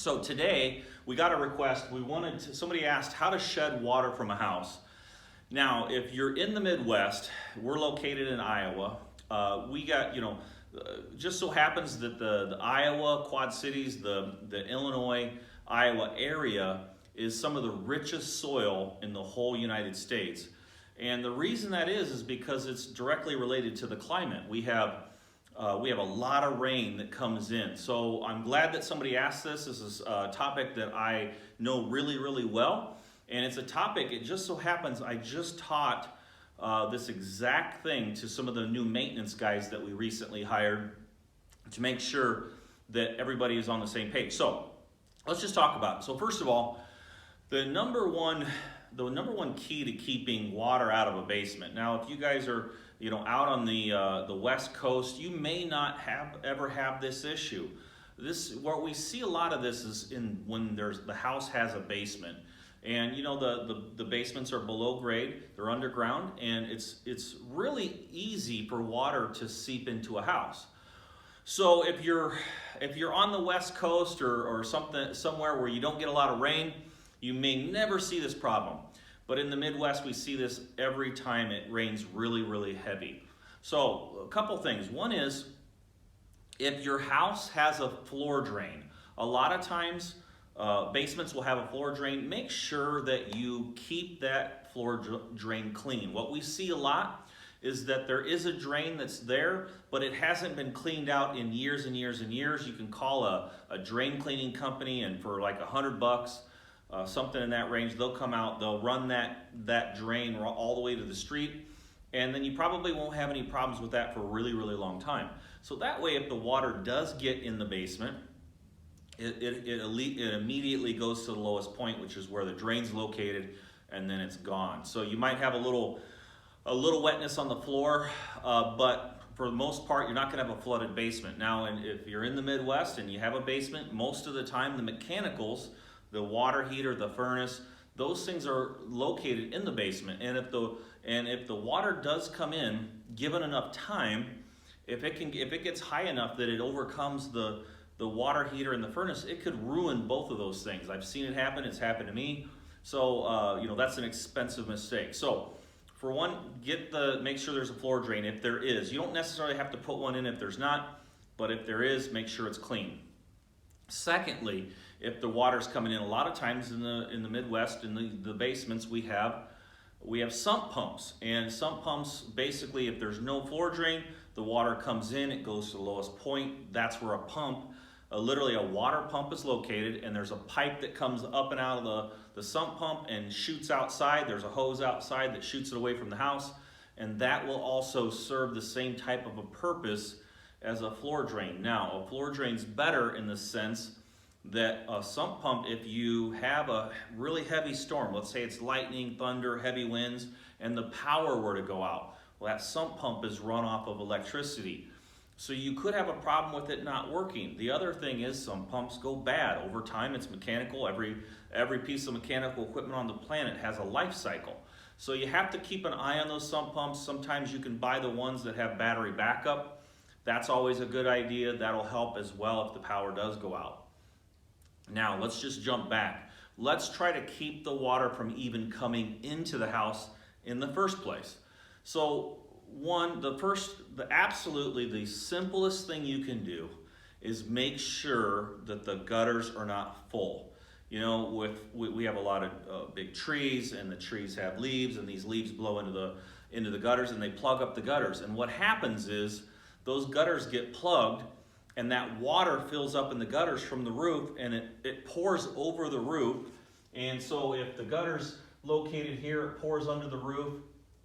So today we got a request. Somebody asked how to shed water from a house. Now, if you're in the Midwest, we're located in Iowa. We got, just so happens that the Iowa Quad Cities, the Illinois, Iowa area is some of the richest soil in the whole United States. And the reason that is because it's directly related to the climate. We have a lot of rain that comes in. So I'm glad that somebody asked this. This is a topic that I know really, really well. And it's a topic, it just so happens, I just taught this exact thing to some of the new maintenance guys that we recently hired to make sure that everybody is on the same page. So let's just talk about it. So first of all, the number one key to keeping water out of a basement. Now, if you guys are out on the West Coast, you may not ever have this issue. Where we see a lot of this is when the house has a basement. And the basements are below grade, they're underground, and it's really easy for water to seep into a house. So if you're on the West Coast or somewhere where you don't get a lot of rain, you may never see this problem. But in the Midwest, we see this every time it rains really, really heavy. So a couple things. One is, if your house has a floor drain, a lot of times basements will have a floor drain. Make sure that you keep that floor drain clean. What we see a lot is that there is a drain that's there, but it hasn't been cleaned out in years and years and years. You can call a drain cleaning company, and for like $100, something in that range, they'll come out, they'll run that drain all the way to the street, and then you probably won't have any problems with that for a really, really long time. So that way, if the water does get in the basement, it immediately goes to the lowest point, which is where the drain's located, and then it's gone. So you might have a little wetness on the floor, but for the most part, you're not going to have a flooded basement. Now, if you're in the Midwest and you have a basement, most of the time the mechanicals, the water heater, the furnace, those things are located in the basement. And if the water does come in, given enough time, if it gets high enough that it overcomes the water heater and the furnace, it could ruin both of those things. I've seen it happen. It's happened to me. So that's an expensive mistake. So for one, make sure there's a floor drain if there is. You don't necessarily have to put one in if there's not, but if there is, make sure it's clean. Secondly, if the water's coming in, a lot of times in the Midwest, in the basements, we have sump pumps. And sump pumps, basically, if there's no floor drain, the water comes in, it goes to the lowest point. That's where literally a water pump is located, and there's a pipe that comes up and out of the sump pump and shoots outside. There's a hose outside that shoots it away from the house, and that will also serve the same type of a purpose as a floor drain. Now, a floor drain's better in the sense that a sump pump, if you have a really heavy storm, let's say it's lightning, thunder, heavy winds, and the power were to go out, well, that sump pump is run off of electricity. So you could have a problem with it not working. The other thing is some pumps go bad. Over time, it's mechanical. Every piece of mechanical equipment on the planet has a life cycle. So you have to keep an eye on those sump pumps. Sometimes you can buy the ones that have battery backup. That's always a good idea. That'll help as well if the power does go out. Now, let's just jump back. Let's try to keep the water from even coming into the house in the first place. So absolutely the simplest thing you can do is make sure that the gutters are not full. We have a lot of big trees, and the trees have leaves, and these leaves blow into the gutters, and they plug up the gutters. And what happens is those gutters get plugged, and that water fills up in the gutters from the roof, and it pours over the roof. And so if the gutter's located here, it pours under the roof,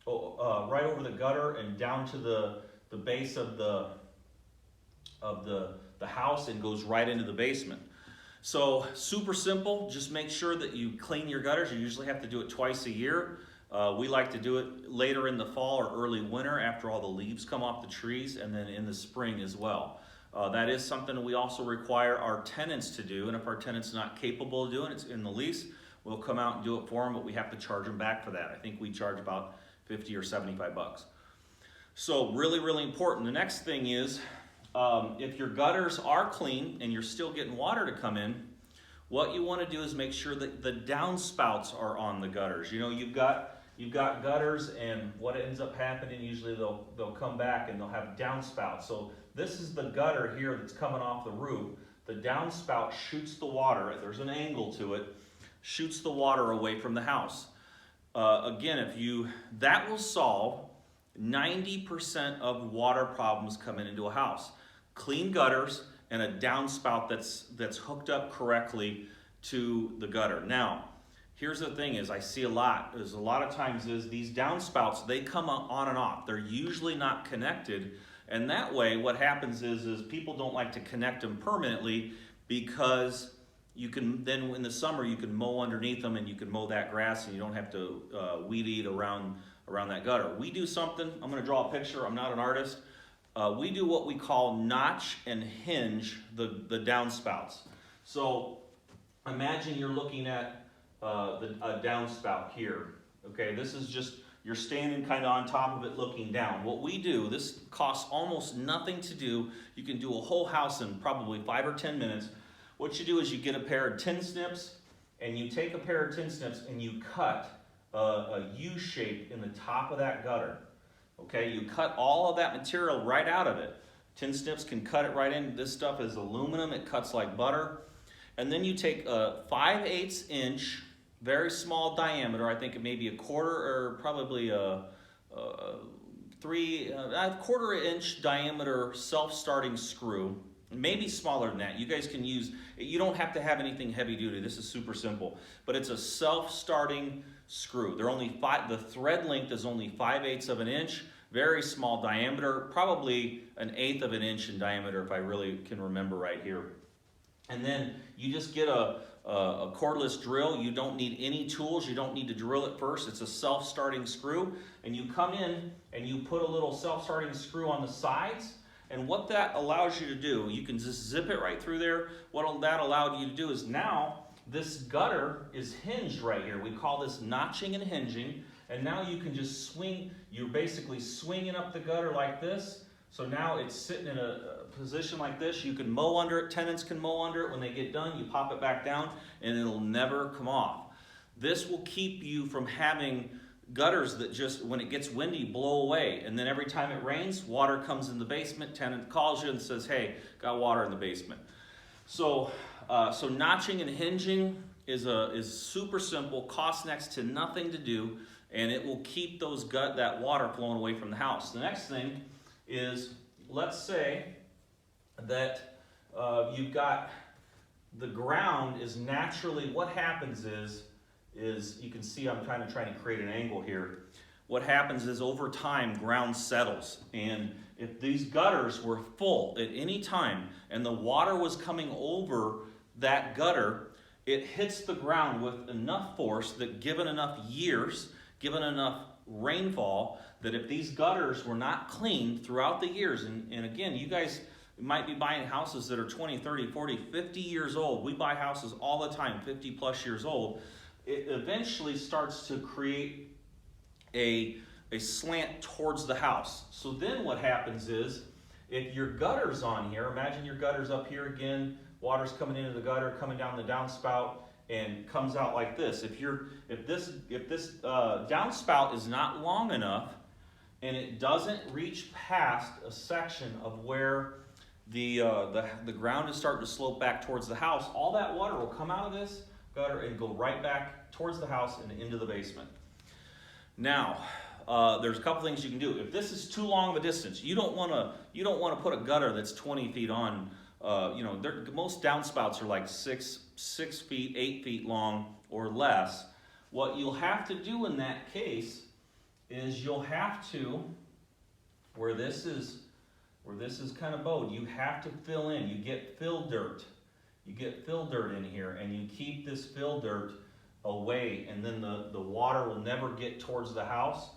right over the gutter and down to the base of the house, and goes right into the basement. So super simple. Just make sure that you clean your gutters. You usually have to do it twice a year. We like to do it later in the fall or early winter after all the leaves come off the trees, and then in the spring as well. That is something we also require our tenants to do, and if our tenant's not capable of doing it, it's in the lease, we'll come out and do it for them, but we have to charge them back for that. I think we charge about $50 or $75. So really, really important. The next thing is, if your gutters are clean and you're still getting water to come in, What you want to do is make sure that the downspouts are on the gutters. You know, you've got gutters, and what ends up happening, usually they'll come back and they'll have downspouts. So this is the gutter here that's coming off the roof. The downspout shoots the water, there's an angle to it, shoots the water away from the house. Again, that will solve 90% of water problems coming into a house. Clean gutters and a downspout that's hooked up correctly to the gutter. Now, here's the thing is I see a lot of times is these downspouts, they come on and off. They're usually not connected. And that way what happens is people don't like to connect them permanently, because you can then in the summer you can mow underneath them and you can mow that grass and you don't have to weed eat around that gutter. We do something, I'm going to draw a picture, I'm not an artist. We do what we call notch and hinge the downspouts. So imagine you're looking at a downspout here. Okay, this is just, you're standing kind of on top of it looking down. What we do, this costs almost nothing to do. You can do a whole house in probably 5 or 10 minutes. What you do is you get a pair of tin snips, and you take a pair of tin snips and you cut a U shape in the top of that gutter. Okay, you cut all of that material right out of it. Tin snips can cut it right in. This stuff is aluminum, it cuts like butter. And then you take a 5/8 inch, very small diameter, I think it may be a quarter or probably a quarter inch diameter self-starting screw. Maybe smaller than that. You guys can use, you don't have to have anything heavy duty. This is super simple. But it's a self-starting screw. The thread length is only 5/8 of an inch, very small diameter, probably an 1/8 of an inch in diameter if I really can remember right here. And then you just get a cordless drill. You don't need any tools. You don't need to drill it first. It's a self-starting screw. And you come in and you put a little self-starting screw on the sides. And what that allows you to do, you can just zip it right through there. What that allowed you to do is now this gutter is hinged right here. We call this notching and hinging. And now you can just swing, you're basically swinging up the gutter like this. So now it's sitting in a position like this. You can mow under it, tenants can mow under it. When they get done, you pop it back down and it'll never come off. This will keep you from having gutters that just, when it gets windy, blow away. And then every time it rains, water comes in the basement, tenant calls you and says, hey, got water in the basement. So notching and hinging is super simple, costs next to nothing to do, and it will keep that water flowing away from the house. The next thing is, let's say that you've got the ground is naturally, what happens is you can see I'm trying to create an angle here. What happens is over time ground settles, and if these gutters were full at any time and the water was coming over that gutter, it hits the ground with enough force that given enough years, given enough rainfall, that if these gutters were not cleaned throughout the years, and again, you guys might be buying houses that are 20, 30, 40, 50 years old. We buy houses all the time, 50 plus years old. It eventually starts to create a slant towards the house. So then what happens is, if your gutter's on here, imagine your gutter's up here again, water's coming into the gutter, coming down the downspout, and comes out like this. If this downspout is not long enough, and it doesn't reach past a section of where the ground is starting to slope back towards the house, all that water will come out of this gutter and go right back towards the house and into the basement. Now, there's a couple things you can do. If this is too long of a distance, you don't want to put a gutter that's 20 feet on. Most downspouts are like 6 feet, 8 feet long or less. What you'll have to do in that case is you'll have to, where this is kind of bowed, you have to fill in. You get fill dirt. You get fill dirt in here, and you keep this fill dirt away, and then the water will never get towards the house.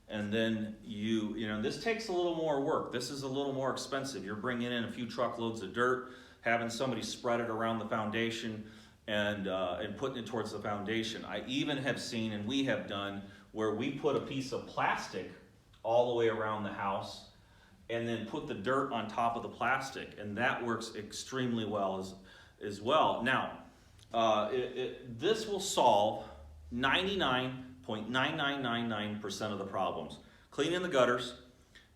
And then this takes a little more work. This is a little more expensive. You're bringing in a few truckloads of dirt, having somebody spread it around the foundation, and putting it towards the foundation. I even have seen, and we have done, where we put a piece of plastic all the way around the house, and then put the dirt on top of the plastic, and that works extremely well as well. Now, this will solve 99.9999% of the problems. Cleaning the gutters,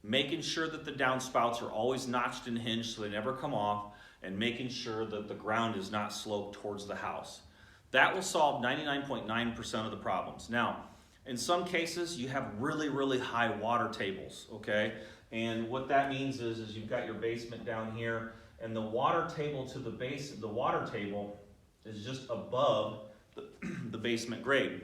making sure that the downspouts are always notched and hinged so they never come off, and making sure that the ground is not sloped towards the house. That will solve 99.9% of the problems. Now, in some cases, you have really, really high water tables, okay? And what that means is you've got your basement down here, and the water table to the base, the water table is just above the basement grade.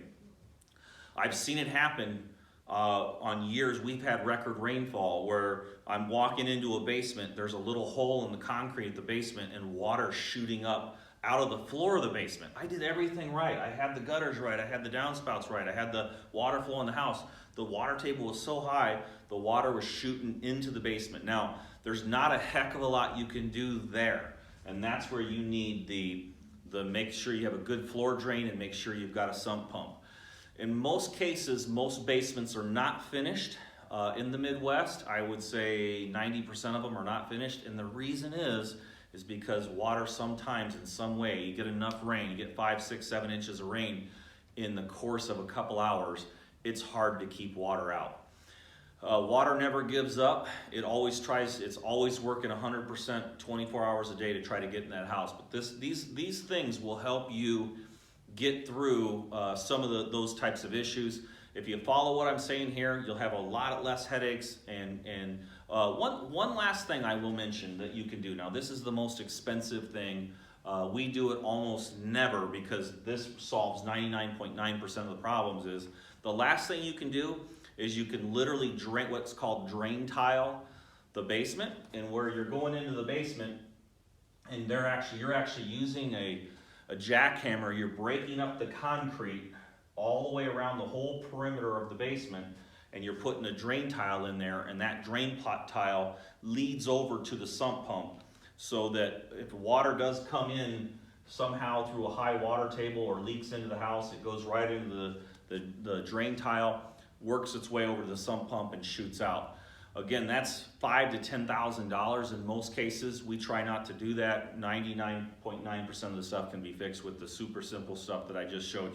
I've seen it happen on years. We've had record rainfall where I'm walking into a basement, there's a little hole in the concrete at the basement and water shooting up out of the floor of the basement. I did everything right. I had the gutters right, I had the downspouts right, I had the water flow in the house. The water table was so high, the water was shooting into the basement. Now, there's not a heck of a lot you can do there, and that's where you need the make sure you have a good floor drain and make sure you've got a sump pump. In most cases, most basements are not finished. In the Midwest, I would say 90% of them are not finished, and the reason is because water sometimes in some way, you get enough rain, you get 5, 6, 7 inches of rain in the course of a couple hours, it's hard to keep water out. Water never gives up. It's always working 100%, 24 hours a day to try to get in that house. But these things will help you get through some of those types of issues. If you follow what I'm saying here, you'll have a lot less headaches. And one last thing I will mention that you can do. Now, this is the most expensive thing. We do it almost never because this solves 99.9% of the problems. Is the last thing you can do is you can literally drain what's called drain tile the basement, and where you're going into the basement and you're actually using a jackhammer, you're breaking up the concrete all the way around the whole perimeter of the basement, and you're putting a drain tile in there, and that drain tile leads over to the sump pump so that if water does come in somehow through a high water table or leaks into the house, it goes right into the drain tile, works its way over to the sump pump and shoots out. Again, that's $5,000 to $10,000 in most cases. We try not to do that. 99.9% of the stuff can be fixed with the super simple stuff that I just showed you.